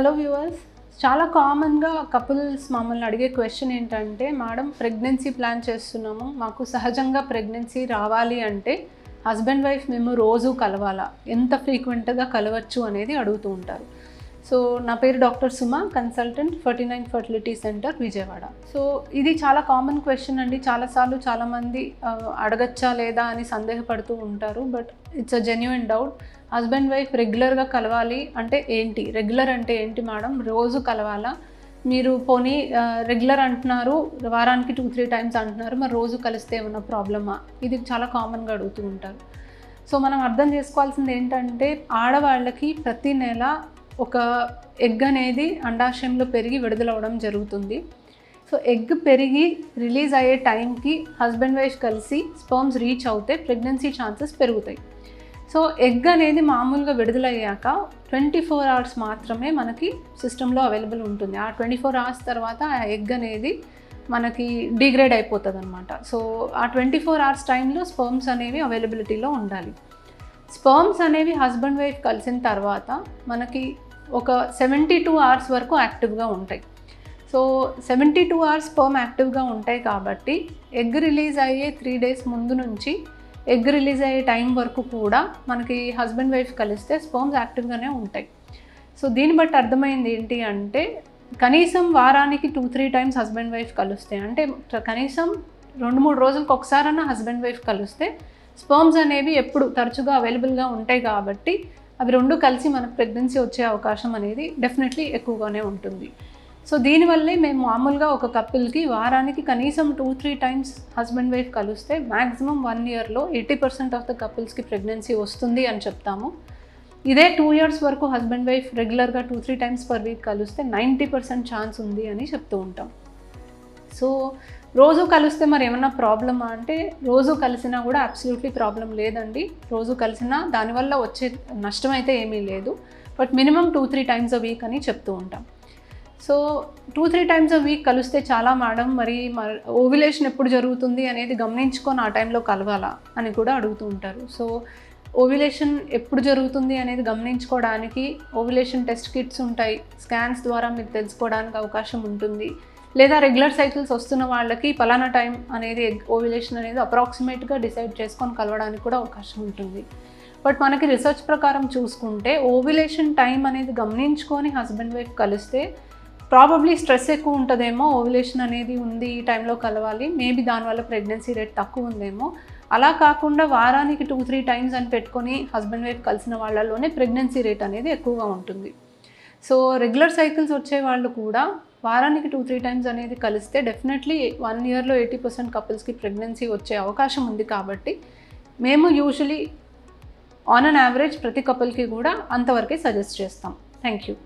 Hello viewers, చాలా కామన్గా couples మమ్మల్ని అడిగే క్వశ్చన్ ఏంటంటే, మేడం ప్రెగ్నెన్సీ ప్లాన్ చేస్తున్నాము, మాకు సహజంగా ప్రెగ్నెన్సీ రావాలి అంటే హస్బెండ్ వైఫ్ మేము రోజు కలవాలా, ఎంత ఫ్రీక్వెంట్గా కలవచ్చు అనేది అడుగుతూ ఉంటారు. సో నా పేరు doctor Suma, consultant 49 fertility centre Vijayawada. So ఇది చాలా కామన్ క్వశ్చన్ అండి. చాలాసార్లు చాలామంది అడగచ్చా లేదా అని సందేహపడుతూ ఉంటారు. But it's a genuine doubt. Husband wife రెగ్యులర్గా కలవాలి అంటే ఏంటి, రెగ్యులర్ అంటే ఏంటి మేడం, రోజు కలవాలా, మీరు పోనీ రెగ్యులర్ అంటున్నారు, వారానికి 2-3 టైమ్స్ అంటున్నారు, మరి రోజు కలిస్తే ఏమన్నా ప్రాబ్లమా, ఇది చాలా కామన్గా అడుగుతూ ఉంటారు. సో మనం అర్థం చేసుకోవాల్సింది ఏంటంటే, ఆడవాళ్ళకి ప్రతి నెల ఒక ఎగ్ అనేది అండాశయంలో పెరిగి విడుదలవ్వడం జరుగుతుంది. సో ఎగ్ పెరిగి రిలీజ్ అయ్యే టైంకి హస్బెండ్ వైఫ్ కలిసి స్పర్మ్స్ రీచ్ అవుతే ప్రెగ్నెన్సీ ఛాన్సెస్ పెరుగుతాయి. సో ఎగ్ అనేది మామూలుగా విడుదలయ్యాక 24 అవర్స్ మాత్రమే మనకి సిస్టంలో అవైలబుల్ ఉంటుంది. ఆ 24 అవర్స్ తర్వాత ఆ ఎగ్ అనేది మనకి డిగ్రేడ్ అయిపోతుంది అనమాట. సో ఆ 24 అవర్స్ టైంలో స్పర్మ్స్ అనేవి అవైలబిలిటీలో ఉండాలి. స్పర్మ్స్ అనేవి హస్బెండ్ వైఫ్ కలిసిన తర్వాత మనకి ఒక 72 అవర్స్ వరకు యాక్టివ్గా ఉంటాయి. సో 72 అవర్స్ స్పర్మ్ యాక్టివ్గా ఉంటాయి కాబట్టి ఎగ్ రిలీజ్ అయ్యే 3 డేస్ ముందు నుంచి ఎగ్ రిలీజ్ అయ్యే టైం వరకు కూడా మనకి హస్బెండ్ వైఫ్ కలిస్తే స్పర్మ్స్ యాక్టివ్గానే ఉంటాయి. సో దీన్ని బట్టి అర్థమైంది ఏంటి అంటే, కనీసం వారానికి 2-3 టైమ్స్ హస్బెండ్ వైఫ్ కలిస్తే, అంటే కనీసం 2-3 రోజులకు ఒకసారైనా హస్బెండ్ వైఫ్ కలిస్తే స్పర్మ్స్ అనేవి ఎప్పుడు తరచుగా అవైలబుల్గా ఉంటాయి కాబట్టి అవి రెండు కలిసి మనకు ప్రెగ్నెన్సీ వచ్చే అవకాశం అనేది డెఫినెట్లీ ఎక్కువగానే ఉంటుంది. సో దీనివల్లే మేము మామూలుగా ఒక కపుల్కి వారానికి కనీసం 2-3 టైమ్స్ హస్బెండ్ వైఫ్ కలిస్తే మ్యాక్సిమం 1 ఇయర్లో 80% ఆఫ్ ద కపుల్స్కి ప్రెగ్నెన్సీ వస్తుంది అని చెప్తాము. ఇదే 2 ఇయర్స్ వరకు హస్బెండ్ వైఫ్ రెగ్యులర్గా 2-3 టైమ్స్ పర్ వీక్ కలిస్తే 90% ఛాన్స్ ఉంది అని చెప్తూ ఉంటాం. సో రోజు కలిస్తే మరి ఏమన్నా ప్రాబ్లమా అంటే, రోజు కలిసినా కూడా అబ్సల్యూట్లీ ప్రాబ్లం లేదండి. రోజు కలిసినా దానివల్ల వచ్చే నష్టం అయితే ఏమీ లేదు. But minimum 2-3 times a week అని చెప్తూ ఉంటాం. సో 2-3 టైమ్స్ అ వీక్ కలిస్తే చాలా మేడం, మరి ఓవ్యులేషన్ ఎప్పుడు జరుగుతుంది అనేది గమనించుకొని ఆ టైంలో కలవాలా అని కూడా అడుగుతూ ఉంటారు. సో ఓవ్యులేషన్ ఎప్పుడు జరుగుతుంది అనేది గమనించుకోవడానికి ఓవ్యులేషన్ టెస్ట్ కిట్స్ ఉంటాయి. స్కాన్స్ ద్వారా మీరు తెలుసుకోవడానికి అవకాశం ఉంటుంది. లేదా రెగ్యులర్ సైకిల్స్ వస్తున్న వాళ్ళకి పలానా టైం అనేది ఓవ్యులేషన్ అనేది అప్రాక్సిమేట్గా డిసైడ్ చేసుకొని కలవడానికి కూడా అవకాశం ఉంటుంది. బట్ మనకి రీసెర్చ్ ప్రకారం చూసుకుంటే ఓవ్యులేషన్ టైం అనేది గమనించుకొని హస్బెండ్ వైఫ్ కలిస్తే ప్రాబబ్లీ స్ట్రెస్ ఎక్కువ ఉంటుందేమో, ఓవ్యులేషన్ అనేది ఉంది ఈ టైంలో కలవాలి, మేబీ దానివల్ల ప్రెగ్నెన్సీ రేట్ తక్కువ ఉందేమో. అలా కాకుండా వారానికి 2-3 టైమ్స్ అని పెట్టుకొని హస్బెండ్ వైఫ్ కలిసిన వాళ్ళలోనే ప్రెగ్నెన్సీ రేట్ అనేది ఎక్కువగా ఉంటుంది. సో రెగ్యులర్ సైకిల్స్ వచ్చే వాళ్ళు కూడా వారానికి 2-3 టైమ్స్ అనేది కలిస్తే డెఫినెట్లీ 1 ఇయర్లో 80% కపుల్స్కి ప్రెగ్నెన్సీ వచ్చే అవకాశం ఉంది. కాబట్టి మేము యూజువలీ ఆన్ అన్ యావరేజ్ ప్రతి కపుల్కి కూడా అంతవరకే సజెస్ట్ చేస్తాం. Thank you.